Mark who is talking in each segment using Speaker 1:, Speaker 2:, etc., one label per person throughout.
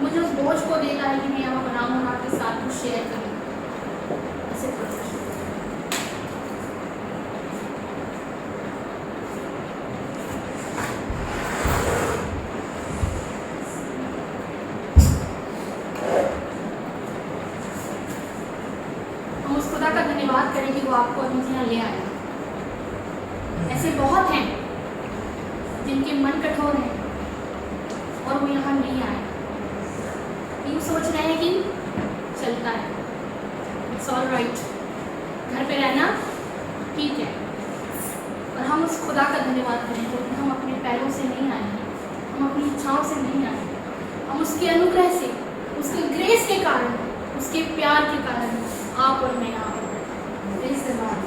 Speaker 1: मुझे उस बोझ को देता है कि मैं यहाँ बनाऊँ और आपके साथ कुछ शेयर करूँ। ऐसे हम उस खुदा का धन्यवाद करें कि वो आपको अभी यहाँ ले आया। ऐसे बहुत हैं जिनके मन कठोर हैं और वो यहाँ नहीं आए। यूँ सोच रहे हैं कि चलता है, इट्स ऑल राइट, घर पे रहना ठीक है। और हम उस खुदा का धन्यवाद करें क्योंकि हम अपने पैरों से नहीं आए हैं, हम अपनी इच्छाओं से नहीं आए हैं। हम उसके अनुग्रह से, उसके ग्रेस के कारण, उसके प्यार के कारण आप और मैं यहाँ पर प्रेज़ द लॉर्ड।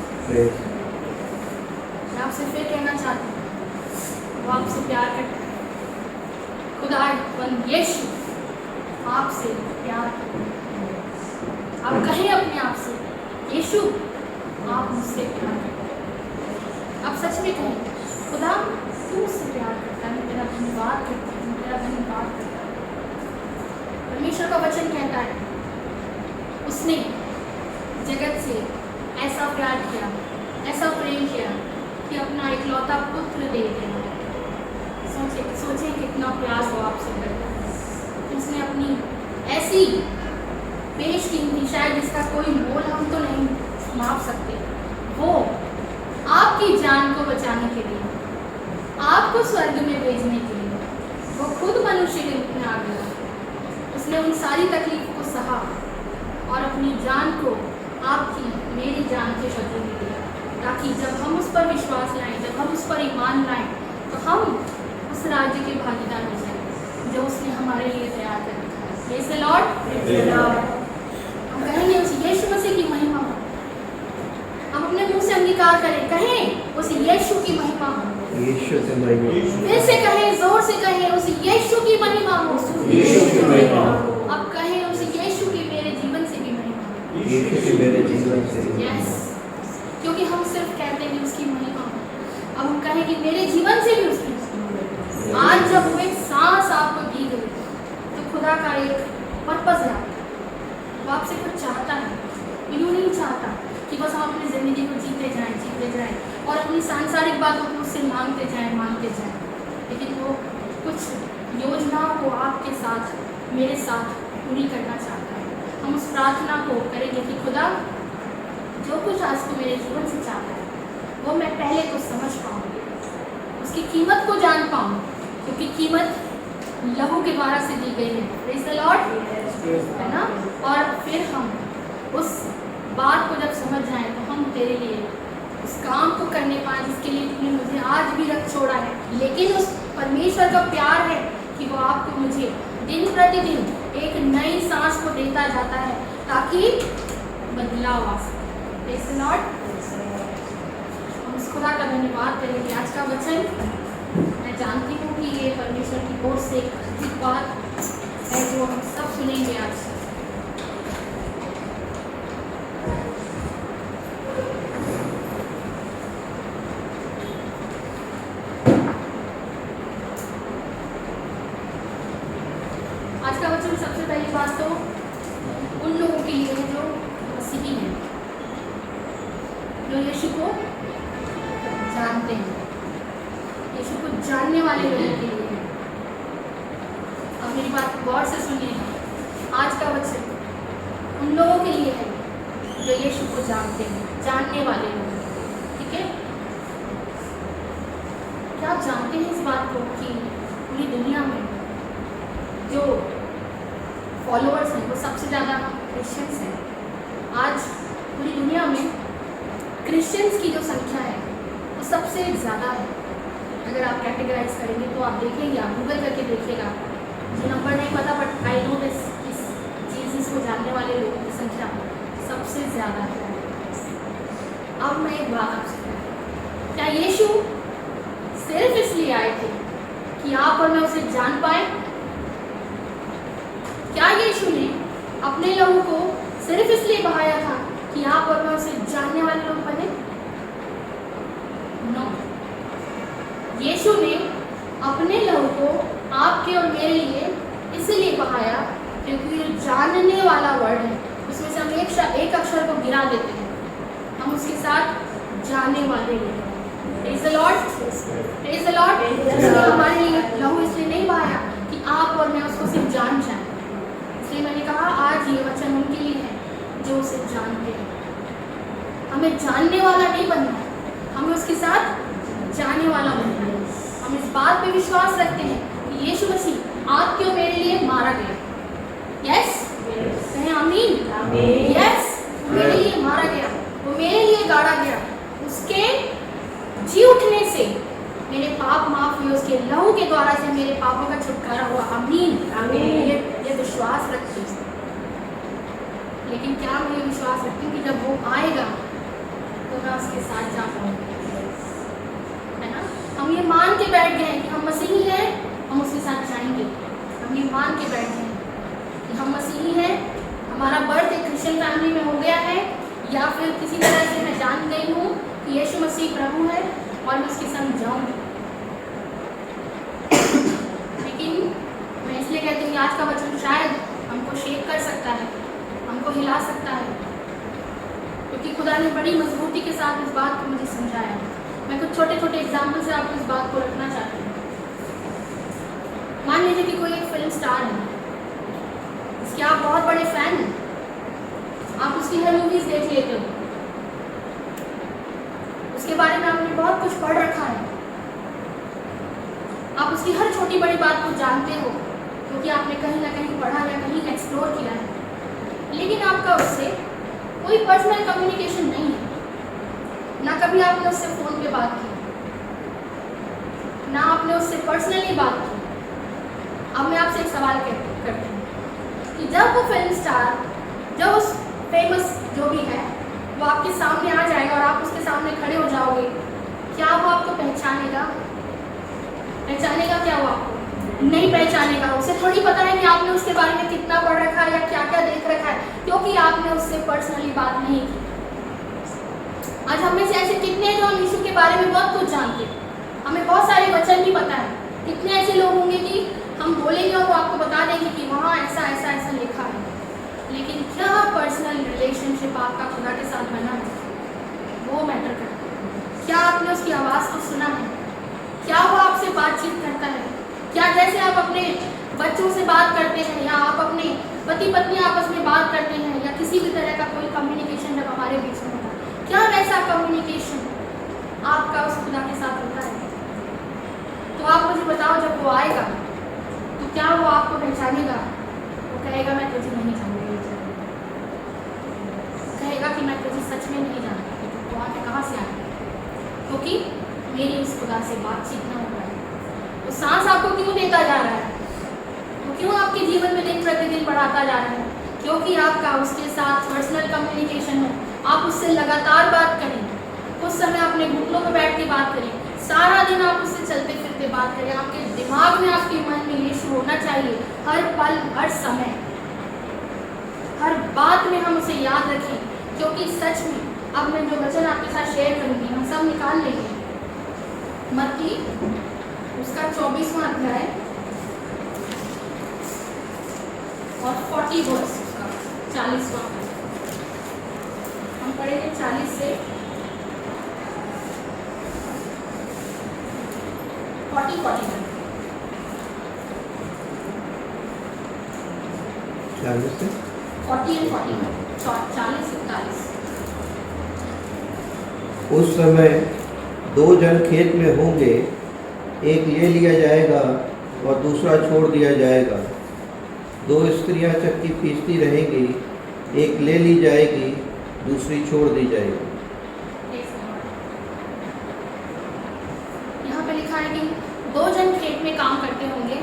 Speaker 1: मैं आपसे फिर कहना चाहती हूँ, वो आपसे प्यार करता है। खुदावंद यीशु आपसे प्यार करता है। आप कहें अपने आप से, यीशु आप मुझसे प्यार करते हैं। आप सच में कहें, खुदा तू मुझसे प्यार करता है, मैं तेरा धन्यवाद करता हूँ, मैं तेरा धन्यवाद करता हूँ। परमेश्वर का वचन कहता है उसने जगत से ऐसा प्यार किया, ऐसा प्रेम किया कि अपना इकलौता पुत्र दे दिया। सोचें कितना प्यार वो आपसे करता है। उसने अपनी ऐसी पेश कीमती, शायद जिसका कोई मोल हम तो नहीं माप सकते, वो आपकी जान को बचाने के लिए, आपको स्वर्ग में भेजने के लिए वो खुद मनुष्य के रूप में आ गया। उसने उन सारी तकलीफ को सहा और अपनी जान को आपकी मेरी जान के बदले में दिया, ताकि जब हम उस पर विश्वास लाएं, जब हम उस पर ईमान लाएं, तो हम उस राज्य के भागीदार हो जाएं जो उसने हमारे लिए तैयार कर रखा है। Praise the Lord. हम कहेंगे उस यीशु मसीह की महिमा हो। हम अपने मुंह से अंगीकार करें, कहें उस यीशु की महिमा हो।
Speaker 2: यीशु की महिमा हो।
Speaker 1: फिर से कहें, जोर से कहें, उस यीशु की महिमा हो।
Speaker 2: यीशु की महिमा हो।
Speaker 1: अब कहें उस यीशु की मेरे जीवन से भी महिमा हो।
Speaker 2: यीशु की मेरे जीवन से।
Speaker 1: यस, क्योंकि हम सिर्फ कहते हैं उसकी महिमा हो, अब हम कहें कि मेरे जीवन से भी उसकी। आज जब वो एक सांस आपको दी गई तो खुदा का एक पर्पस है, वो आपसे कुछ चाहता है। यूँ नहीं चाहता कि बस हम अपनी ज़िंदगी को जीते जाएं और अपनी सांसारिक बातों को उससे मांगते जाएं, लेकिन वो कुछ योजनाओं को आपके साथ, मेरे साथ पूरी करना चाहता है। हम उस प्रार्थना को करेंगे कि खुदा जो कुछ आज तो मेरे जीवन से चाहता है वो मैं पहले तो समझ पाऊँ, उसकी कीमत को जान पाऊँ, क्योंकि कीमत लहू के द्वारा से दी गई है। प्रेज़ द लॉर्ड, है ना। और फिर हम उस बात को जब समझ जाएं तो हम तेरे लिए उस काम को करने पाएँ जिसके लिए तूने मुझे आज भी रख छोड़ा है। लेकिन उस परमेश्वर का प्यार है कि वो आपको मुझे दिन प्रतिदिन एक नई सांस को देता जाता है ताकि बदलाव आ सके। Praise the Lord. हम उस खुदा का धन्यवाद करेंगे। आज का वचन मैं जानती हूँ कि ये परमेश्वर की ओर से एक बात है जो हम सब सुनेंगे आज। आज का वचन सबसे पहली बात तो उन लोगों के लिए है जो मसीही हैं, जो यीशु को जानते हैं, यीशु को जानने वाले लोगों के लिए है। अब मेरी बात गौर से सुनिएगा, आज का वचन उन लोगों के लिए है जो यीशु को जानते हैं, जानने वाले लोग, ठीक है। क्या आप जानते हैं इस बात को कि पूरी दुनिया में जो फॉलोअर्स हैं वो सबसे ज़्यादा क्रिश्चियंस हैं। आज पूरी दुनिया में क्रिश्चियंस की जो संख्या है वो सबसे ज़्यादा है। अगर आप कैटेगराइज करेंगे तो आप देखेंगे, आप गूगल करके देखिएगा, मुझे नंबर नहीं पता बट आई नो दिस, इस जीसस को जानने वाले लोगों की संख्या सबसे ज़्यादा है। अब मैं एक बात आपसे कहूँ, क्या यीशु सिर्फ इसलिए आए थे कि आप और मैं उसे जान पाए? क्या यीशु ने अपने लोगों को सिर्फ इसलिए बहाया था कि आप और मैं उसे जानने वाले लोग बने? नो, यीशु ने अपने लोगों को आपके और मेरे लिए इसलिए बहाया क्योंकि ये जानने वाला वर्ड है, उसमें से हम एक अक्षर को गिरा देते हैं, हम उसके साथ जाने वाले लोग हैं। Praise the Lord, praise the Lord। इसलिए हमारे लिए लहू इसलिए नहीं बहाया कि आप और मैं उसको सिर्फ जान जाएं। इसलिए मैंने कहा आज ये वचन उनके लिए है जो उसे जानते हैं। हमें जानने वाला नहीं बनना है, हमें उसके साथ जाने वाला बनना है। हम इस बात पे विश्वास रखते हैं कि यीशु मसीह आपके और मेरे लिए मारा गया। यस, कहें आमीन। यस, मेरे लिए मारा गया, वो मेरे लिए गाड़ा गया। उसके जी उठने से मेरे पाप माफ हुए, उसके लहू के द्वारा से मेरे पापों का छुटकारा हुआ। आमीन, आमीन। ये विश्वास रखती हूँ। लेकिन क्या मैं ये विश्वास रखती हूँ कि जब वो आएगा तो मैं उसके साथ जा पाऊंगी, है ना। हम ये मान के बैठ गए हैं कि हम मसीही हैं, हम उसके साथ जाएंगे। हम ये मान के बैठ गए हैं कि हम मसीही हैं, हमारा बर्थ एक क्रिश्चियन फैमिली में हो गया है, या फिर किसी तरह से मैं जान गई हूँ कि यीशु मसीह प्रभु है और मैं उसके संग जाऊँगी। लेकिन मैं इसलिए कहती हूँ कि आज का वचन शायद हमको शेक कर सकता है, हमको हिला सकता है, क्योंकि खुदा ने बड़ी मजबूती के साथ इस बात को मुझे समझाया। मैं कुछ छोटे छोटे एग्जाम्पल से आपको इस बात को रखना चाहती हूँ। मान लीजिए कि कोई एक फिल्म स्टार है, इसके आप बहुत बड़े फैन हैं, आप उसकी हर मूवीज देख लेते हो, उसके बारे में आपने बहुत कुछ पढ़ रखा है, आप उसकी हर छोटी बड़ी बात को जानते हो क्योंकि आपने कहीं ना कहीं पढ़ा या कहीं एक्सप्लोर किया है। लेकिन आपका उससे कोई पर्सनल कम्युनिकेशन नहीं है, ना कभी आपने उससे फ़ोन पे बात की, ना आपने उससे पर्सनली बात की। अब मैं आपसे एक सवाल करती हूँ कि जब वो फिल्म स्टार, जब उस फेमस जो भी है वो आपके सामने आ जाएगा और आप उसके सामने खड़े हो जाओगे, क्या वो आपको पहचानेगा? पहचानेगा क्या वो आपको? नहीं पहचानेगा। उसे थोड़ी पता है कि आपने उसके बारे में कितना पढ़ रखा है या क्या क्या देख रखा है, क्योंकि आपने उससे पर्सनली बात नहीं की। आज हम में से ऐसे कितने हैं जो हम यीशु के बारे में बहुत कुछ जानते हैं, हमें बहुत सारे वचन भी पता है। कितने ऐसे लोग होंगे कि हम बोलेंगे और वो आपको बता देंगे कि वहाँ ऐसा ऐसा ऐसा लिखा है, लेकिन क्या पर्सनल रिलेशनशिप आपका खुदा के साथ बना है, वो मैटर करता है। क्या आपने उसकी आवाज़ को सुना है? क्या वो आपसे बातचीत करता है? क्या जैसे आप अपने बच्चों से बात करते हैं या आप अपने पति पत्नी आपस में बात करते हैं या किसी भी तरह का कोई कम्युनिकेशन जब हमारे बीच में होता है, क्या वैसा कम्युनिकेशन आपका उस खुदा के साथ होता है? तो आप मुझे बताओ, जब वो आएगा तो क्या वो आपको पहचानेगा? वो कहेगा मैं तुझे नहीं जानती, कहेगा कि मैं तुझे सच में नहीं जानता कि तू कौन है, कहाँ से आया, क्योंकि मेरी उस खुदा से बातचीत न हो रहा है। वो सांस आपको क्यों देता जा रहा है? वो क्यों आपके जीवन में दिन प्रतिदिन बढ़ाता जा रहा है? क्योंकि आपका उसके साथ पर्सनल कम्युनिकेशन हो, आप उससे लगातार बात करें, कुछ समय अपने घुटनों पर बैठ के बात करें, सारा दिन आप उससे चलते फिरते बात करें। आपके दिमाग में, आपके मन में यीशु होना चाहिए हर पल, हर समय, हर बात में हम उसे याद रखें, क्योंकि सच में अब मैं जो वचन आपके साथ शेयर करूँगी हम सब निकाल लेंगे। मत्ती उसका 24वां अध्याय और 40 वर्स, उसका 40वां हम पढ़ेंगे 40 से 40, 41।
Speaker 2: 40 से
Speaker 1: 40 and 41, 40, 41।
Speaker 2: उस समय 2 जन खेत में होंगे, एक ले लिया जाएगा और दूसरा छोड़ दिया जाएगा। 2 स्त्रियां चक्की पीसती रहेंगी, एक ले ली जाएगी, दूसरी छोड़ दी जाएगी।
Speaker 1: यहाँ पे लिखा है कि 2 जन खेत में काम करते होंगे,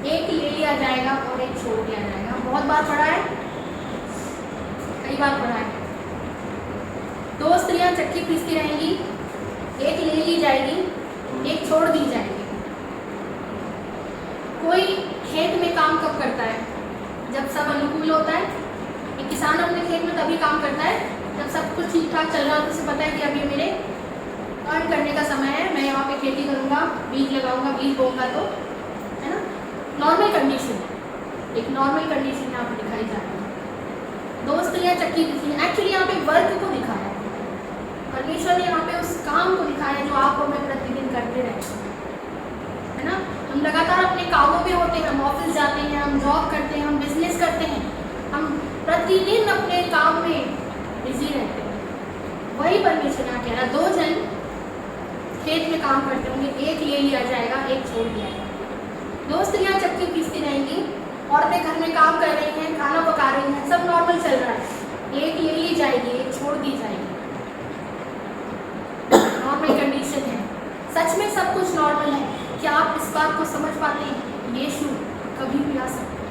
Speaker 1: एक ले लिया जाएगा और एक छोड़ दिया जाएगा। बहुत बार पढ़ा है, कई बार पढ़ा है। 2 स्त्रियां चक्की पीसती रहेंगी, एक ले ली जाएगी, एक छोड़ दी जाएगी। कोई खेत में काम कब करता है? जब सब अनुकूल होता है। एक किसान अपने खेत में तभी काम करता है जब सब कुछ ठीक ठाक चल रहा है, उसे पता है कि अब ये मेरे अर्न करने का समय है, मैं यहाँ पे खेती करूँगा, बीज लगाऊंगा, बीज बोऊंगा, तो है ना, नॉर्मल कंडीशन, एक नॉर्मल कंडीशन यहाँ पे दिखाई जा रही है। 2 स्त्रियां चक्की पीसती हैं, एक्चुअली यहाँ पे वर्क को दिखाया है, परमेश्वर ने यहाँ पे उस काम को दिखाया जो आप और मैं प्रतिदिन करते रहते हैं, है ना। हम लगातार अपने कामों पे होते हैं, हम ऑफिस जाते हैं, हम जॉब करते हैं, हम बिजनेस करते हैं, हम प्रतिदिन अपने काम में बिजी रहते हैं। वही परमेश्वर यहाँ कह रहा है, 2 जन खेत में काम करते होंगे, एक ले लिया जाएगा, एक छोड़ दिया जाएगा। 2 स्त्रियां चक्की पीसती रहेंगी, औरतें घर में काम कर रही हैं, खाना पका रही हैं, सब नॉर्मल चल रहा है। एक ले ली जाएगी, एक छोड़ दी जाएगी, नॉर्मल कंडीशन है। सच में सब कुछ नॉर्मल है। क्या आप इस बात को समझ पाते हैं? यीशु कभी भी आ सकते हैं।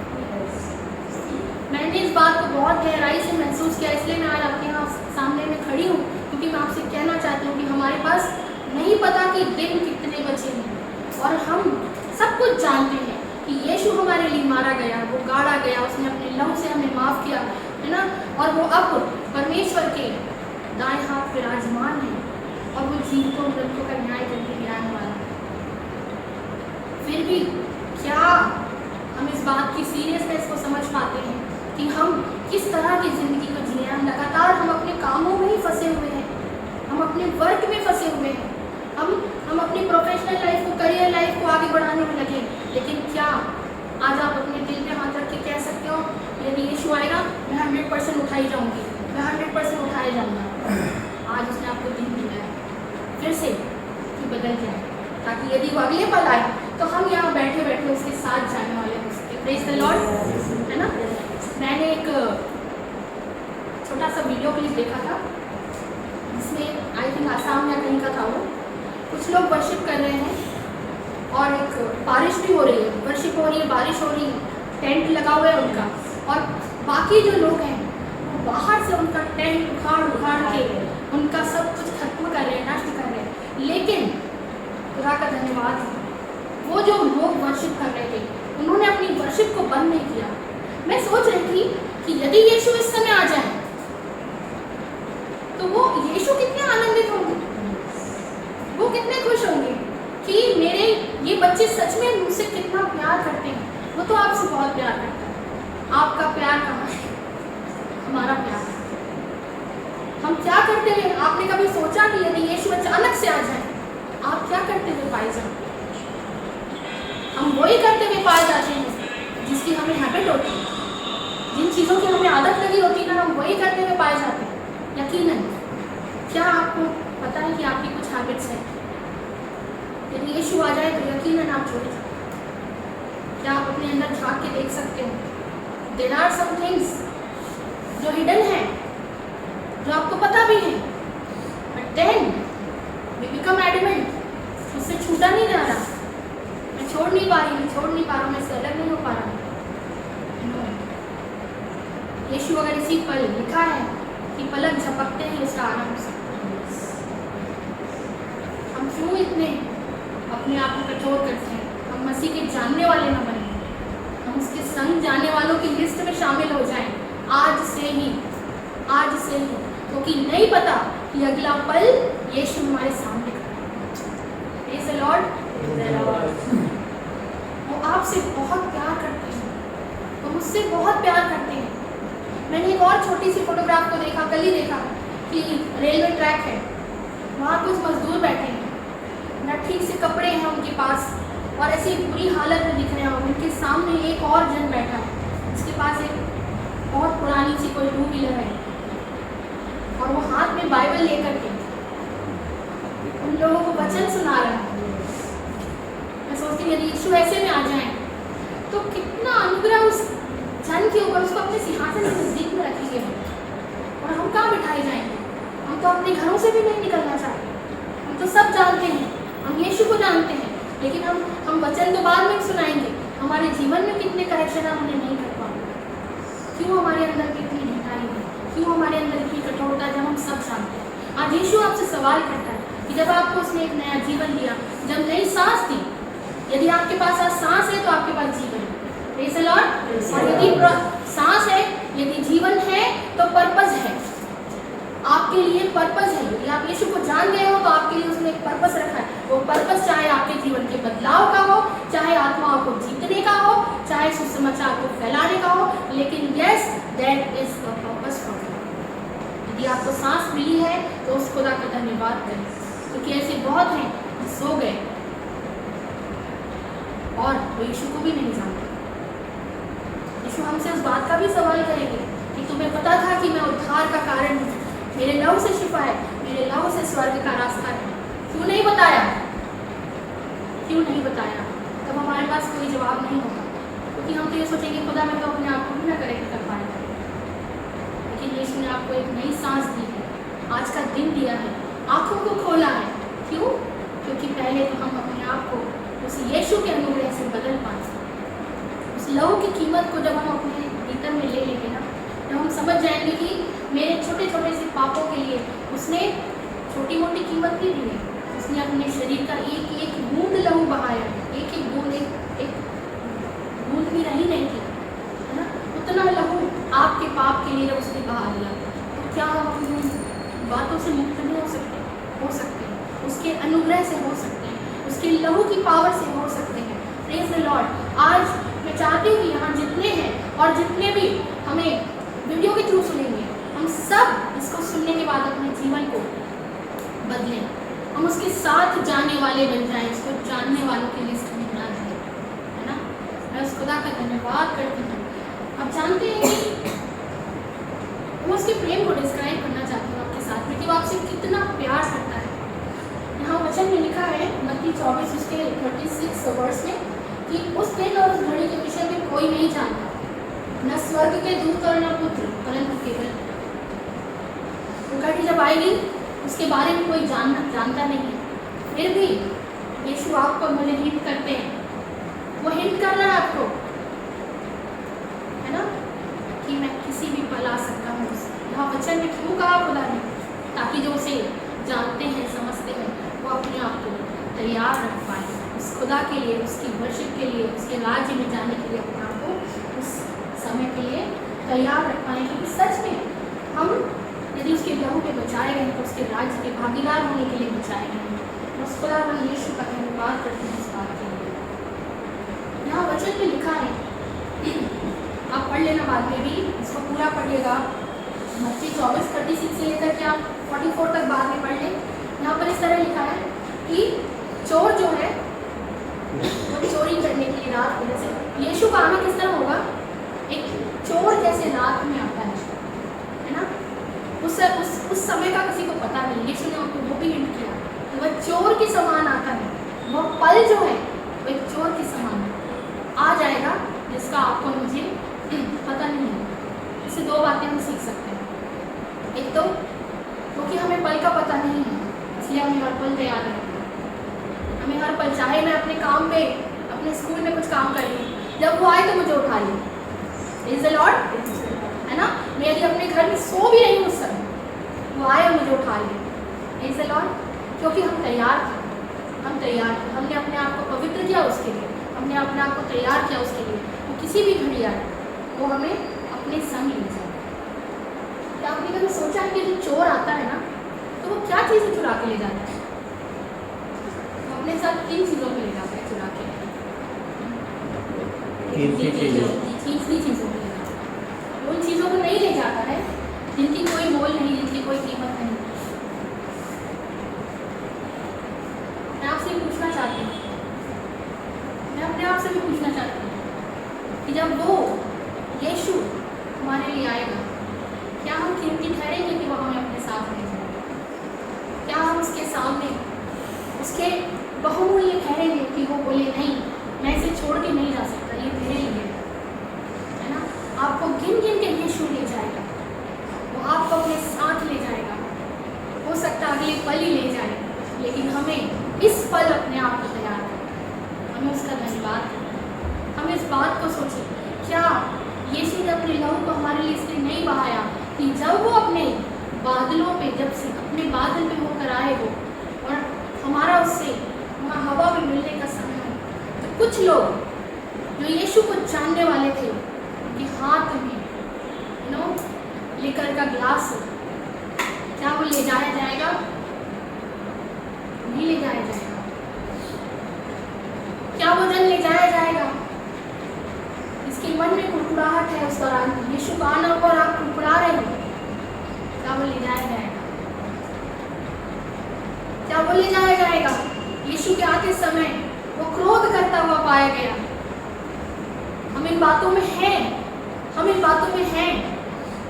Speaker 1: मैंने इस बात को बहुत गहराई से महसूस किया, इसलिए मैं आज आपके यहाँ सामने में खड़ी हूँ, क्योंकि मैं आपसे कहना चाहती हूँ कि हमारे पास नहीं पता कि दिन कितने बचे हैं, और हम सब कुछ जानते हैं कि यीशु हमारे लिए मारा गया, वो गाड़ा गया, उसने अपने लहू से हमें माफ़ किया, है ना, और वो अब परमेश्वर के दाएं हाथ पे विराजमान है, और वो जीवों मृतकों का न्याय करके न्याय वाला। फिर भी क्या हम इस बात की सीरियसनेस को समझ पाते हैं कि हम किस तरह की ज़िंदगी को जिए? हम लगातार हम अपने कामों में ही फंसे हुए हैं, हम अपने वर्क में फंसे हुए हैं, हम अपनी प्रोफेशनल लाइफ को, करियर लाइफ को आगे बढ़ाने में लगे। लेकिन क्या आज आप अपने दिल पे हाथ रख के कह सकते हो, यदि यीशु आएगा मैं 100% उठाई जाऊँगी, मैं 100% उठाया जाऊँगा? आज उसने आपको दिन दिया है फिर से कि बदल जाए, ताकि यदि वो अगले पल आए तो हम यहाँ बैठे बैठे उसके साथ जाने वाले हो सकते। प्रेज़ द लॉर्ड, है ना। मैंने एक छोटा सा वीडियो क्लिप देखा था, जिसमें आई थिंक आसाम या कहीं का था वो, कुछ लोग वर्शिप कर रहे हैं और एक बारिश भी हो रही है, वर्शिप हो रही है, बारिश हो रही है, टेंट लगा हुआ है उनका, और बाकी जो लोग हैं वो बाहर से उनका टेंट उखाड़ के उनका सब कुछ खत्म कर रहे हैं, नष्ट कर रहे हैं। लेकिन खुदा का धन्यवाद, वो जो लोग वर्शिप कर रहे थे उन्होंने अपनी वर्शिप को बंद नहीं किया। मैं सोच रही थी कि यदि यीशु इस समय आ जाए तो वो यीशु कितने आनंदित होंगे, वो कितने खुश होंगे कि मेरे ये बच्चे सच में मुझसे कितना प्यार करते हैं। वो तो आपसे बहुत प्यार करता है। आपका प्यार कहाँ है? हमारा प्यार। हम क्या करते हैं? आपने कभी सोचा कि यदि यीशु अचानक से आ जाए आप क्या करते हुए पाए जाते? हम वही करते हुए पाए जाते हैं जिसकी हमें हैबिट होती है, जिन चीज़ों की हमें आदत लगी होती है ना, हम वही करते हुए पाए जाते हैं। यकीनन क्या आपको पता है कि आपकी कुछ हैबिट्स हैं? यदि यीशु आ जाए तो यकीनन आप छोड़ सकते। क्या आप अपने अंदर झांक के देख सकते हो? देयर आर सम थिंग्स जो हिडन है, जो आपको पता भी है, but then we become adamant, उससे छूटा नहीं जा रहा, मैं छोड़ नहीं पा रही, मैं छोड़ नहीं पा रहा, मैं इससे अलग नहीं हो पा रहा। यीशु अगर इसी पल लिखा है कि पलक झपकते ही उसका आरंभ से, हम क्यों इतने अपने आप को कठोर करते हैं? हम मसीह के जानने वाले न बने, हम उसके संग जाने वालों की लिस्ट में शामिल हो जाएं आज से ही, आज से ही, क्योंकि नहीं पता कि अगला पल यीशु हमारे सामने खड़ा है। Praise the Lord. वो आपसे बहुत प्यार करते हैं, वो मुझसे बहुत प्यार करते हैं। मैंने एक और छोटी सी फोटोग्राफ को देखा, कल ही देखा, कि रेलवे ट्रैक है, वहाँ कुछ मजदूर बैठे हैं, ना ठीक से कपड़े हैं उनके पास, और ऐसी बुरी हालत में दिख रहे हैं। उनके सामने एक और जन बैठा है, उसके पास एक बहुत पुरानी सी कोई 2 व्हीलर है, और वो हाथ में बाइबल लेकर के उन लोगों को वचन सुना रहा है। मैं सोचती हूँ यदि यीशु ऐसे में आ जाए तो कितना अनुग्रह उस जन के ऊपर, उसको अपने सिंहासन के नजदीक में रखेंगे, और हम कहाँ बिठाए जाएंगे? हम तो अपने घरों से भी नहीं निकलना चाहते। हम तो सब जानते हैं, हम यीशु को जानते हैं, लेकिन हम वचन तो बाद में सुनाएंगे। हमारे जीवन में कितने करेक्शन हम उन्हें नहीं कर पाएंगे। क्यों हमारे अंदर कितनी ढिठाई है, क्यों हमारे अंदर इतनी कठोरता, जब हम सब जानते हैं। आज यीशु आपसे सवाल करता है कि जब आपको उसने एक नया जीवन दिया, जब नई सांस दी, यदि आपके पास आज सांस है तो आपके पास जीवन है। Praise the Lord. और यदि सांस है, यदि जीवन है तो पर्पस है, आपके लिए पर्पस है। यदि आप यीशु को जान गए हो तो आपके लिए उसने एक पर्पस रखा है। वो पर्पस चाहे आपके जीवन के बदलाव का हो, चाहे आत्माओं को जीतने का हो, चाहे सुसमाचार को फैलाने का हो, लेकिन yes, that is the purpose for you. यदि आपको सांस मिली है तो उस खुदा का धन्यवाद करें, क्योंकि ऐसे बहुत हैं जो सो गए और वो यीशु को भी नहीं जानते। यीशु हमसे उस बात का भी सवाल करेंगे कि तुम्हें पता था कि मैं उद्धार का कारण हूँ, मेरे लहू से शिफा है, मेरे लहू से स्वर्ग का रास्ता है। क्यों नहीं बताया? क्यों नहीं बताया? तब हमारे पास कोई जवाब नहीं होगा, क्योंकि हम तो ये सोचेंगे खुदा मैं तो अपने आप को भी ना करेक्ट कर पाएगा। लेकिन यीशु ने आपको एक नई सांस दी है, आज का दिन दिया है, आंखों को खोला है। क्यों? क्योंकि पहले तो हम अपने आप को उस यीशु के अनुग्रह से बदल पाए। उस लहू की कीमत को जब हम अपने भीतर में ले लेंगे ना, जब हम समझ जाएंगे कि मेरे छोटे छोटे से पापों के लिए उसने छोटी मोटी कीमत नहीं दी है, उसने अपने शरीर का एक एक बूंद लहू बहाया, एक एक बूंद, एक बूंद भी रही नहीं थी, है ना? उतना लहू आपके पाप के लिए उसने बहा दिया। तो क्या हम अपनी बातों से मुक्त नहीं हो सकते? हो सकते हैं, उसके अनुग्रह से हो सकते हैं, उसके लहू की पावर से हो सकते हैं। Praise the Lord. आज मैं चाहती हूँ कि यहाँ जितने हैं और जितने भी हमें वीडियो के थ्रू सुनेंगे, हम सब इसको सुनने के बाद अपने जीवन को बदलें, हम उसके साथ जाने वाले बन जाएं, इसको जानने वालों की लिस्ट में ना जाए, है ना? मैं उस खुदा का धन्यवाद करती हूँ। आप जानते हैं कि मैं उसके प्रेम को डिस्क्राइब करना चाहती हूँ आपके साथ में कि वो आपसे कितना प्यार करता है। यहाँ वचन में लिखा है मत्ती 24 उसके 36 वर्ष में कि उस दिन और उस घड़ी के विषय में कोई नहीं जानता, न स्वर्ग के दूत और न पुत्र, परंतु केवल वो घड़ी जब आएगी उसके बारे में कोई जानता नहीं है। फिर भी यीशु आपको मुझे हिंट करते हैं, वो हिंट कर रहा है आपको, है ना, कि मैं किसी भी पल आ सकता हूँ। यहाँ वचन में क्यों कहा खुदा ने? ताकि जो उसे जानते हैं, समझते हैं, वो अपने आप को तैयार रख पाए उस खुदा के लिए, उसकी वर्शिप के लिए, उसके राज्य में जाने के लिए, अपने आप को उस समय के लिए तैयार रख पाए। क्योंकि सच में हम यदि उसके लहू पे बचाए गए तो उसके राज्य के भागीदार होने के लिए बचाए गए हैं। उस खुदा हम यीशु का धन्यवाद करते हैं इस बात के लिए। यहाँ वचन में लिखा है, आप पढ़ लेना बाद में भी, इसको पूरा पढ़िएगा। मत्ती 24:36 से लेकर के आप 44 तक बाद में पढ़ लें। यहाँ पर इस तरह लिखा है कि चोर जो है वो चोरी करने के लिए रात में, जैसे यीशु का आना किस तरह होगा? एक चोर जैसे रात में आता है ना? उस समय का किसी को पता नहीं, यीशु ने आपको वो भी हिंट किया कि वह चोर के समान आता है। वह पल जो है वो एक चोर के समान आ जाएगा, जिसका आपको मुझे पता नहीं है। इससे दो बातें हम सीख सकते हैं। एक तो क्योंकि हमें पल का पता नहीं है, इसलिए हमें हर पल तैयार रहना है। हमें हर पल, चाहे मैं अपने काम पे, अपने स्कूल में कुछ काम कर रही हूँ, जब वो आए तो मुझे उठा ले, प्रेज़ द लॉर्ड, है ना? मैं यदि अपने घर में सो भी रही हूँ उस समय, वो आए और मुझे उठा ले, प्रेज़ द लॉर्ड, क्योंकि हम तैयार थे। हम तैयार थे, हमने अपने आप को पवित्र किया उसके लिए, हमने अपने आप को तैयार किया उसके लिए। वो किसी भी घड़ी आए वो हमें अपने संग ले जाए। क्या आपने कभी सोचा है कि जो चोर आता है ना, तो वो क्या चीज़ें चुरा के ले जाता है? वो अपने साथ 3 चीज़ों को ले जाता है चुरा के। कीमती चीज़ों को ले जाता है। उन चीज़ों को नहीं ले जाता है जिनकी कोई मोल नहीं, जिनकी कोई कीमत नहीं। मैं आपसे आपसे पूछना चाहती हूँ, मैं अपने आप से भी पूछना चाहती हूँ कि जब वो यीशु हमारे लिए आएगा, क्या हम कीमती ठहरेंगे कि वो हमें अपने साथ ले जाए? क्या हम उसके सामने उसके बहुमूल्य ठहरेंगे कि वो बोले नहीं, मैं इसे छोड़ के नहीं जा सकता, ये मेरे लिए है ना? आपको गिन गिन के यीशु ले जाएगा, वो आपको अपने साथ ले जाएगा। हो सकता अगले पल ही ले जाए, लेकिन हमें इस पल अपने आप को तैयार करना, हमें उसका धन्यवाद करना। हम इस बात को सोचें, क्या यीशु ने अपने लहू को हमारे लिए इसलिए नहीं बहाया कि जब वो अपने बादलों पे, जब से अपने बादल पे होकर आए हो और हमारा उससे वहाँ हवा में मिलने का समय हो, तो कुछ लोग जो यीशु को जानने वाले थे, उनके हाथ में लिकर का ग्लास हो, क्या वो ले जाया जाएगा? नहीं ले जाया जाएगा। क्या वो जन ले जाया जाएगा? इसके मन में कुड़कुड़ाहट है उस दौरान, यीशु का आना और आप कुड़कुड़ा रहे हो, क्या वो ले जाया जाएगा? क्या वो ले जाया जाएगा? यीशु के आते समय वो क्रोध करता हुआ पाया गया। हम इन बातों में हैं, हम इन बातों में हैं,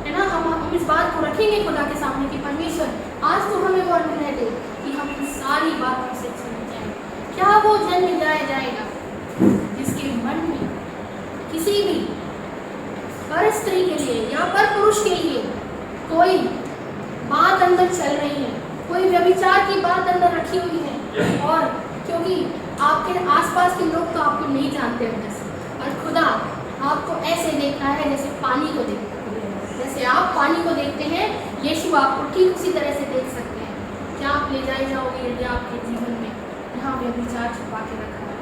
Speaker 1: है ना? हम इस बात को रखेंगे खुदा के सामने कि परमेश्वर आज तो हमें वो अनुग्रह दे कि हम इन सारी बातों से छूट जाएं। क्या वो जन ले जाया जाएगा जिसके मन में किसी भी पर स्त्री के लिए या पर पुरुष के लिए कोई बात अंदर चल रही है, कोई व्यभिचार की बात अंदर रखी हुई है, और क्योंकि आपके आसपास के लोग तो आपको नहीं जानते अंदर से, और खुदा आपको ऐसे देखना है जैसे पानी को देखता है। जैसे आप पानी को देखते हैं, यीशु आपको ठीक उसी तरह से देख सकते हैं। क्या आप ले जाए जाओगे यदि आपके जीवन में यहाँ व्यभिचार छुपा के रखा है?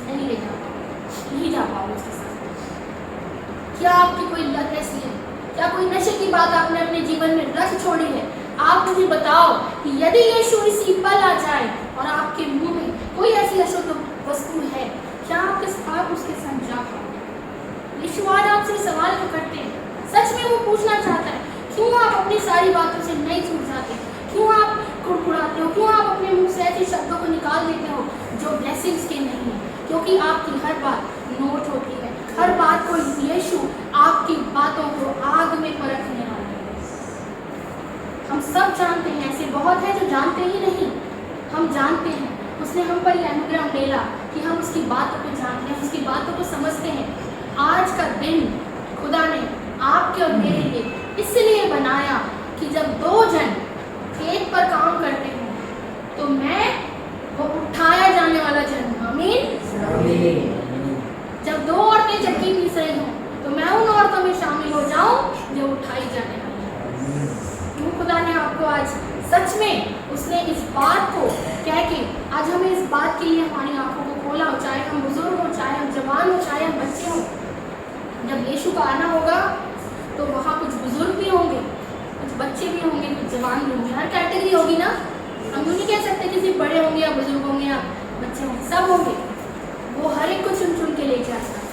Speaker 1: नहीं ले जा पाओगे, नहीं जा पाओगे उसके साथ। क्या आपकी कोई लत ऐसी है? क्या कोई नशे की बात आपने अपने जीवन में रख छोड़ी है? आप मुझे बताओ कि यदि यीशु इसी पल आ जाए और आपके मुंह में कोई ऐसी अशुद्ध वस्तु है, क्या आप उसके संग जा पाओगे? यीशु आज आपसे सवाल तो करते हैं, सच में वो पूछना चाहता है, क्यों आप अपनी सारी बातों से नहीं छूट जाते? क्यों आप कुड़कुड़ाते हो? क्यों आप अपने मुंह से ऐसे शब्दों को निकाल देते हो जो ब्लेसिंग्स के नहीं है? क्योंकि आपकी हर बात नोट होती है, हर बात को यीशु आपकी बातों को आग में परखने वाला है। हम सब जानते हैं, ऐसे बहुत है जो जानते ही नहीं। हम जानते हैं, उसने हम पर यह अनुग्रह डाला कि हम उसकी बातों को जानते हैं, उसकी बातों को समझते हैं। आज का दिन खुदा ने आपके और मेरे लिए इसलिए बनाया कि जब दो जन खेत पर काम करते हैं तो मैं वो उठाया जाने वाला जन हूँ। आमीन। जब दो औरतें चक्की पीस रही हों तो मैं उन औरतों में शामिल हो जाऊं जो उठाई जाने वाली है। क्यों खुदा ने आपको आज सच में उसने इस बात को कह के आज हमें इस बात के लिए हमारी आंखों को खोला हो, चाहे हम बुजुर्ग हो, चाहे हम जवान हो, चाहे हम बच्चे हों। जब यीशु का आना होगा तो वहाँ कुछ बुजुर्ग भी होंगे, कुछ बच्चे भी होंगे, कुछ जवान भी होंगे, हर कैटेगरी होगी ना। हम तो नहीं कह सकते कि सिर्फ बड़े होंगे या बुजुर्ग होंगे या बच्चे होंगे, सब होंगे। वो हर एक को चुन चुन के लेके आता है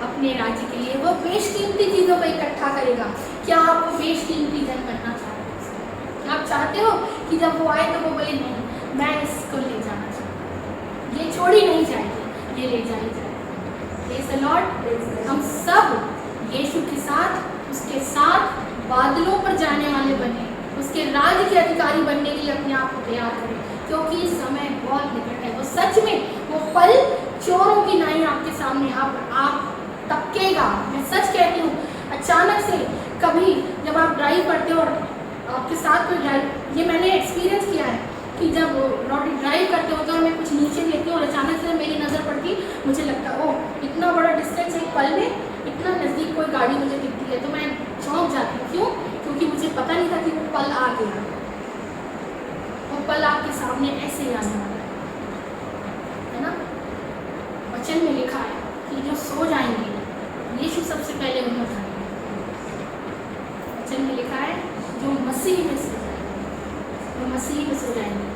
Speaker 1: अपने राज्य के लिए। वो बेशकीमती चीज़ों को इकट्ठा करेगा। क्या आप वो बेशकीमती जन बनना चाहते हो? आप चाहते हो कि जब वो आए तो वो बोले नहीं, मैं इसको ले जाना चाहता हूँ, ये छोड़ी नहीं जाएगी, ये ले जाई जाएगी। Praise the Lord. हम सब यीशु के साथ, उसके साथ बादलों पर जाने वाले बने, उसके राज्य के अधिकारी बनने के लिए अपने आप को तैयार करें, क्योंकि समय बहुत निकट है। वो सच में वो पल चोरों की नाई आपके सामने आप टपकेगा। मैं सच कहती हूँ, अचानक से कभी जब आप ड्राइव करते हो और आपके साथ कोई ड्राइव, ये मैंने एक्सपीरियंस किया है कि जब ड्राइव करते हो तो मैं कुछ नीचे देखती हूँ और अचानक से मेरी नज़र पड़ती, मुझे लगता ओह इतना बड़ा डिस्टेंस एक पल में, इतना नज़दीक कोई गाड़ी मुझे दिखती है, तो मैं चौंक जाती हूँ। क्यों? क्योंकि मुझे पता नहीं था कि वो पल आ गया। वो पल आपके सामने ऐसे ही आने वाला है ना। वचन में लिखा है कि जो सो जाएंगे यीशु सबसे पहले उन्हें उठाएंगे। वचन में लिखा है जो मसीह में सो जाएंगे, वो मसीह में सो जाएंगे।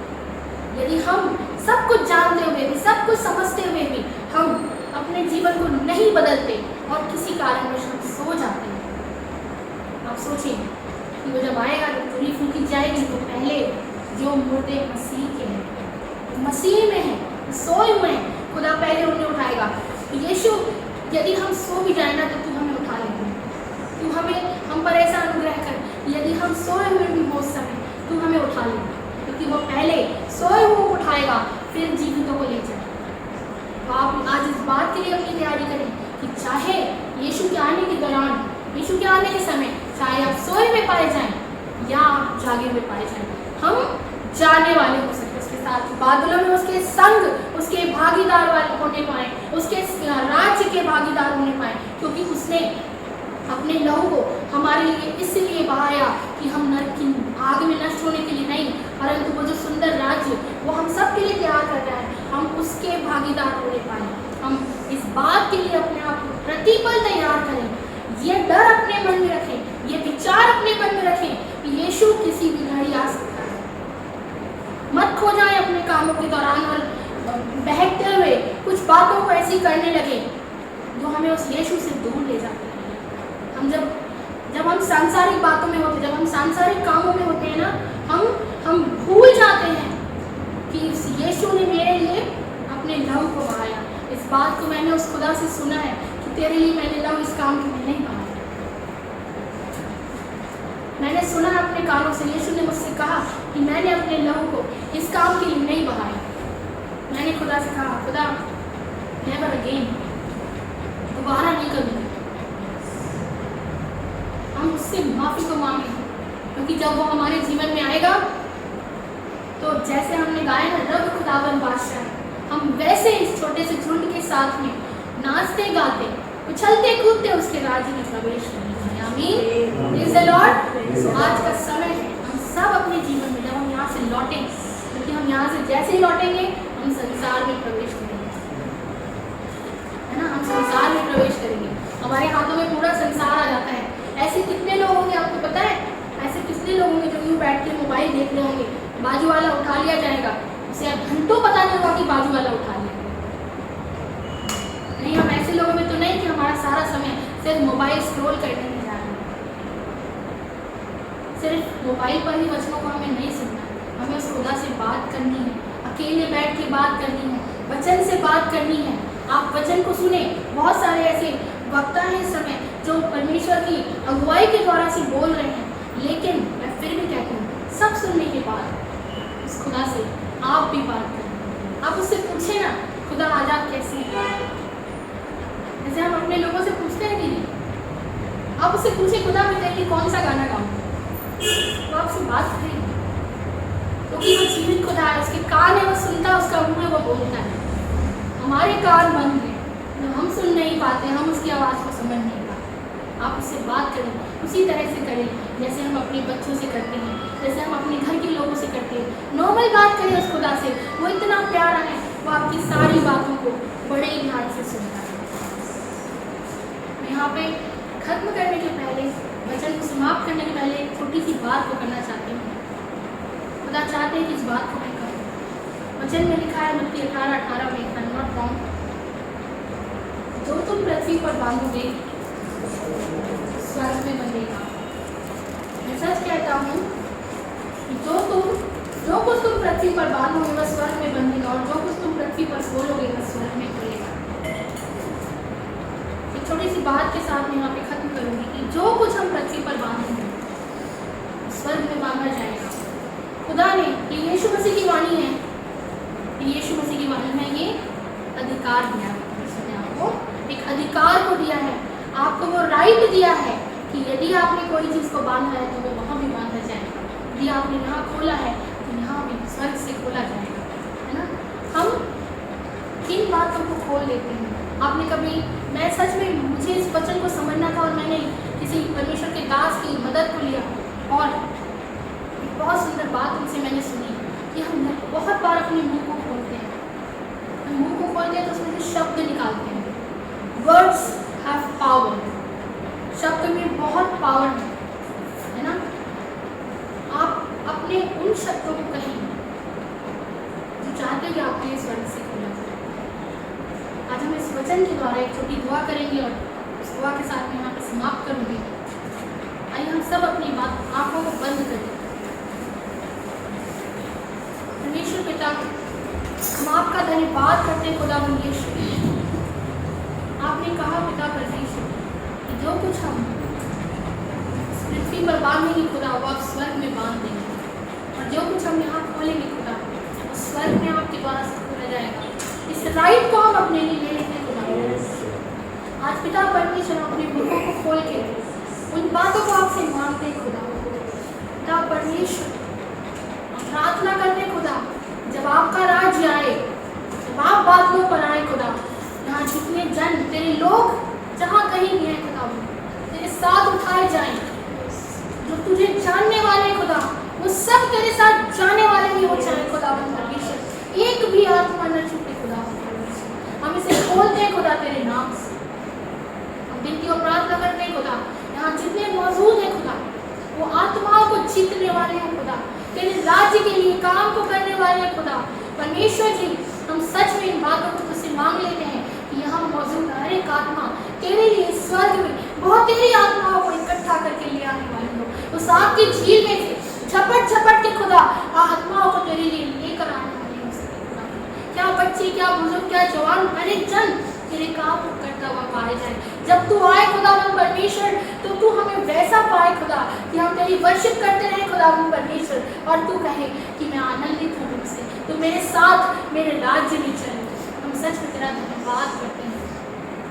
Speaker 1: यदि हम सब कुछ जानते हुए भी, सब कुछ समझते हुए भी हम अपने जीवन को नहीं बदलते और किसी कारणवश हम सो जाते हैं, आप सोचें कि वो जब आएगा तो पूरी फूकी जाएगी, तो पहले जो मुर्दे मसीह के हैं मसीह में हैं, सोए हुए हैं, खुदा पहले उन्हें उठाएगा। यीशु, यदि हम सो भी जाए ना तो तू हमें उठा लेगा। तू हम पर ऐसा अनुग्रह कर, यदि हम सोए हुए भी हो उस समय तू हमें उठा लेगा, क्योंकि वो पहले सोए हुए को उठाएगा फिर जीवितों को ले जाएगा। तो आप आज इस बात के लिए अपनी तैयारी करें कि चाहे यीशु के आने के दौरान, यीशु के आने के समय, चाहे आप सोए हुए पाए जाएं या आप जागे हुए पाए जाएं, हम जाने वाले हो सकते, उसके साथ बादलों में उसके संग, उसके भागीदार वाले होने पाए, उसके राज्य के भागीदार होने पाए, क्योंकि उसने अपने लहू को हमारे लिए इसलिए बहाया कि हम नरक की आग में नष्ट होने के लिए नहीं, परंतु वो जो सुंदर राज्य वो हम सब के लिए तैयार कर रहा है, हम उसके भागीदार होने पाए। हम इस बात के लिए अपने आप को प्रतिपल तैयार करें, ये डर अपने मन में रखें, ये विचार अपने मन में रखें कि यीशु किसी भी घड़ी आ सकता है। मत खो जाएं अपने कामों के दौरान और बहकते हुए कुछ बातों को ऐसी करने लगे जो हमें उस यीशु से दूर ले जाते हैं। हम जब हम सांसारिक बातों में होते, जब हम सांसारिक कामों में होते हैं ना, हम भूल जाते हैं कि इस यीशु ने मेरे लिए अपने लहू को बहाया। इस बात को मैंने उस खुदा से सुना है कि तेरे लिए मैंने लहू इस काम के लिए नहीं बहाया। मैंने सुना है अपने कानों से, यीशु ने मुझसे कहा कि मैंने अपने लहू को इस काम के लिए नहीं बहाया। मैंने खुदा से कहा, खुदा नेवर अगेन, दोबारा नहीं करूँगी। हम उससे माफ़ी को मांगे, क्योंकि जब वो हमारे जीवन में आएगा तो जैसे हमने गाया ना, रब खुदावन बादशाह है, हम वैसे इस छोटे से झुंड के साथ में नाचते गाते उछलते कूदते उसके राज्य में प्रवेश करेंगे। आमीन, प्रेज़ द लॉर्ड। आज का समय है हम सब अपने जीवन में, जब हम यहाँ से लौटें, क्योंकि हम यहाँ से जैसे ही लौटेंगे हम संसार में प्रवेश करेंगे, है ना, हम संसार में प्रवेश करेंगे। हमारे हाथों में पूरा संसार आ जाता है। ऐसे कितने लोग होंगे आपको पता है? ऐसे कितने लोग होंगे जो यूँ बैठ के मोबाइल देख रहे होंगे, बाजू वाला उठा लिया जाएगा, उसे घंटों पता नहीं होगा कि बाजू वाला उठा लिया। नहीं, हम ऐसे लोगों में तो नहीं कि हमारा सारा समय सिर्फ मोबाइल स्क्रॉल करने में जा रहा है। सिर्फ मोबाइल पर ही वचनों को हमें नहीं सुनना, हमें उस खुदा से बात करनी है, अकेले बैठ के बात करनी है, वचन से बात करनी है। आप वचन को सुने। बहुत सारे ऐसे वक्ता हैं इस समय जो परमेश्वर की अगुवाई के द्वारा से बोल रहे हैं, लेकिन मैं फिर भी कहती हूँ, सब सुनने के बाद उस खुदा से आप भी बात करें। आप उससे पूछे ना, खुदा आज आप कैसे हैं? जैसे हम अपने लोगों से पूछते हैं कि नहीं, आप उससे पूछे, खुदा मैं तेरे लिए कौन सा गाना गाऊँ, तो आपसे बात करें, क्योंकि वो जीवित खुदा है, उसके कान है, वो सुनता है, उसका मुँह है, वो बोलता है। हमारे कान बंद हैं, हम सुन नहीं पाते, हम उसकी आवाज़ को समझ नहीं पाते। आप उससे बात करें, उसी तरह से करें जैसे हम अपने बच्चों से करते हैं, जैसे हम अपने घर के लोगों से करते हैं। नॉर्मल बात करें उस खुदा से, वो इतना प्यारा है, वो आपकी सारी बातों को बड़े ही ध्यान से सुनता है। मैं यहाँ पे खत्म करने के पहले, वचन को समाप्त करने के पहले एक छोटी सी बात को करना चाहती हूँ। खुदा चाहते हैं कि इस बात को मैं करूँ। वचन में लिखा है मत्ती 18:18 में, आई एम नॉट रॉन्ग, जो तुम पृथ्वी पर बांधोगे स्वर्ग में बंधेगा। मैं सच कहता हूँ, जो कुछ तुम पृथ्वी पर बांधोगे वह स्वर्ग में बंधेगा, और जो कुछ तुम पृथ्वी पर खोलोगे वह स्वर्ग में खुलेगा। एक छोटी सी बात के साथ मैं यहाँ पे खत्म करूँगी कि जो कुछ हम पृथ्वी पर बांधेंगे स्वर्ग में बांधा जाएगा। खुदा ने, ये यीशु मसीह की वाणी है, यीशु मसीह की वाणी में ये अधिकार दिया है, उसने आपको एक अधिकार को दिया है, आपको वो राइट दिया है कि यदि आपने कोई चीज़ को बांधा है तो वो वहाँ भी बांधा जाएगा, यदि आपने यहाँ खोला है तो यहाँ भी स्वर्ग से खोला जाएगा, है ना। हम किन बातों को खोल लेते हैं? आपने कभी, मैं सच में, मुझे इस वचन को समझना था और मैंने किसी परमेश्वर के दास की मदद को लिया, और एक बहुत सुंदर बात उनसे मैंने सुनी कि हम बहुत बार अपने मुंह को खोलते हैं, हम मुंह को खोलते हैं तो उसमें से शब्द निकालते हैं। वर्ड्स हैव पावर, शब्द में बहुत पावर है ना। आप अपने उन शब्दों को कहें जो चाहते हो कि आपके लिए स्वर्ग से खुला जाए। आज हम इस वचन के द्वारा एक छोटी दुआ करेंगे और उस दुआ के साथ मैं यहाँ पर समाप्त करूँगी। आइए हम सब अपनी आँखों को बंद करें। परमेश्वर पिता, हम आपका धन्यवाद करते हैं खुदा यीशु। आपने कहा पिता परमेश्वर कि जो कुछ हम इस पृथ्वी पर बांधेंगे खुदा वो आप स्वर्ग में बांध देंगे, और जो कुछ हम यहाँ खोलेंगे खुदा वो स्वर्ग में आपके द्वारा से खोला जाएगा। इस राइट को हम अपने लिए ले लेते हैं खुदा। आज पिता परमेश्वर अपने मुखों को खोल के उन बातों को आपसे मांगते हैं खुदा। पिता परमेश्वर हम प्रार्थना करते हैं खुदा, जब आपका राज्य आए, जब आप बादलों पर आए खुदा, यहाँ जितने जन तेरे लोग जहाँ कहीं भी हैं खुदा तेरे साथ उठाए जाएं। जो तुझे जानने वाले खुदा वो सब तेरे साथ जाने वाले भी हो जाए खुदा परमेश्वर। एक भी आत्मा न छूटे खुदा। हम इसे खोलते हैं खुदा तेरे नाम से। हम विनती और प्रार्थना करते हैं खुदा, यहाँ जितने मौजूद हैं खुदा वो आत्माओं को जीतने वाले हैं खुदा, तेरे राज्य के लिए काम को करने वाले हैं खुदा परमेश्वर जी। हम सच में इन बातों को तुझसे मांग लेते हैं कि यहाँ मौजूद हर एक आत्मा तेरे लिए स्वर्ग में बहुत तेरी आत्माओं को इकट्ठा करके ले आने वाली हो। उस आपकी झील में से झपट झपट के खुदा आत्माओं को तेरे लिए लेकर आने वाली हो सके खुदा। क्या बच्चे, क्या बुजुर्ग, क्या जवान, हर एक जन तेरे काम को करता हुआ पाए जाए। जब तू आए खुदा परमेश्वर तो तू हमें वैसा पाए खुदा कि हम तेरी वर्शिप करते रहे खुदा परमेश्वर, और तू कहे कि मैं आनंदित हूँ तुमसे, तू मेरे साथ मेरे राज्य में चले। हम सच में तेरा धन्यवाद करते हैं।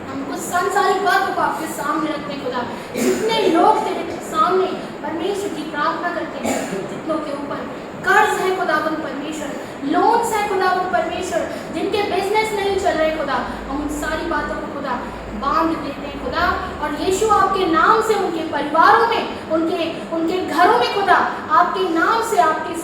Speaker 1: हम कुछ सांसारिक बातों को आपके सामने रखते हैं खुदा। जितने लोग तेरे सामने परमेश्वर की प्रार्थना करते हैं, जितनों के ऊपर कर्ज है खुदावन परमेश्वर, लोन्स है खुदावन परमेश्वर, जिनके बिजनेस नहीं चल रहे खुदा, हम उन सारी बातों को खुदा बांध देते हैं खुदा। और यीशु आपके नाम से उनके परिवारों में, उनके घरों में खुदा आपके नाम से आपके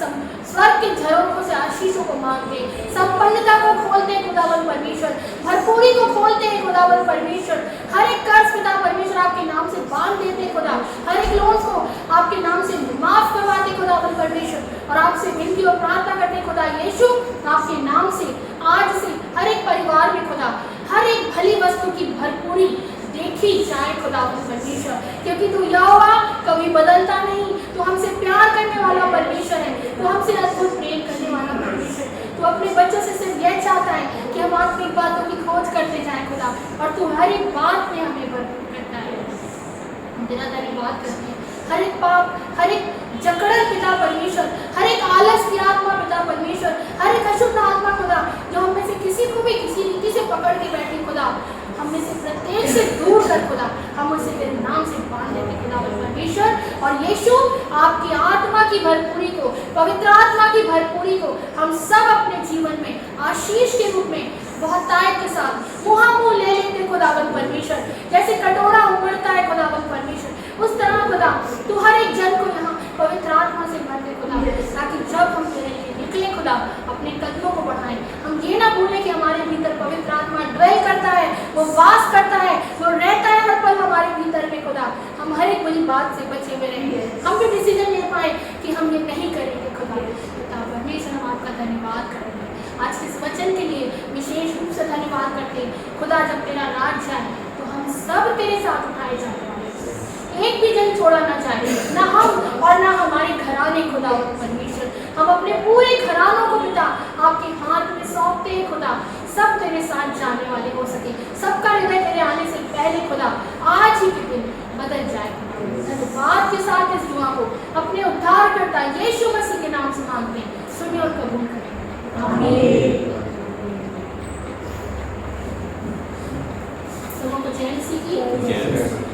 Speaker 1: स्वर्ग के झरोखों से आशीषों को मांगते हैं, संपन्नता को खोलते हैं खुदावन परमेश्वर, भरपूरी को खोलते हैं खुदावन परमेश्वर। हर एक कर्ज पिता परमेश्वर आपके नाम से बांध देते हैं खुदा, हर एक लोन को आपके नाम से माफ करवाते खुदावन परमेश्वर। और आपसे विनती और प्रार्थना करते हैं खुदा यीशु, आपके नाम से आज से हर एक परिवार में खुदा हर एक भली वस्तु की भरपूरी देखी जाए खुदावन परमेश्वर, क्योंकि तू यहोवा कभी बदलता नहीं। तू हमसे प्यार करने वाला परमेश्वर है, तू हमसे अद्भुत प्रेम करने वाला परमेश्वर। तू अपने बच्चों से सिर्फ यह चाहता है कि हम आत्मिक बातों की खोज करते जाएं खुदा, और तू हर एक बात में हमें भरपूर करता है। हम तेरा धन्यवाद करते हैं। हर एक पाप, हर एक जकड़न पिता परमेश्वर, हर एक आलस की आत्मा पिता परमेश्वर, हर एक अशुद्ध आत्मा खुदा जो हम में से किसी को भी किसी रीति से पकड़ के बैठे खुदा, हम में से प्रत्येक से दूर कर खुदा हम उसे तेरे नाम से बांध देते खुदा परमेश्वर। और यीशु आपकी आत्मा की भरपूरी को, पवित्र आत्मा की भरपूरी को हम सब अपने जीवन में आशीष के रूप में बहुत ताकत के साथ मुँह ले लेते खुदावन परमेश्वर। जैसे कटोरा उमड़ता है खुदावन परमेश्वर, उस तरह खुदा तू हर एक जन को यहाँ पवित्र आत्मा से भर दे खुदा, ताकि जब हम तेरे लिए निकले खुदा अपने कदमों को बढ़ाएं, हम ये ना भूलें कि हमारे भीतर पवित्र आत्मा ड्वेल करता है, वो वास करता है, वो रहता है हर पल हमारे भीतर में खुदा। हम हर एक बुरी बात से बचे हुए रहेंगे, हम भी डिसीजन ले पाए कि हम ये नहीं करेंगे खुदा। पिता परमेश्वर हम आपका धन्यवाद करेंगे आज के इस वचन के लिए, विशेष रूप से धन्यवाद करते हैं खुदा। जब तेरा राज जाए तो हम सब तेरे साथ उठाए जाने वाले, एक भी जन छोड़ा ना जाए, ना हम और ना हमारे घराने खुदा परमेश्वर। हम अपने पूरे घरानों को पिता आपके हाथ में सौंपते हैं खुदा, सब तेरे साथ जाने वाले हो सके, सबका हृदय तेरे आने से पहले खुदा आज ही के दिन बदल जाए। धन्यवाद के साथ इस दुआ को अपने उद्धारकर्ता यीशु मसीह के नाम से मांगते हैं, सुनिए और कबूल करें। आमीन। सबों को जय मसीह की।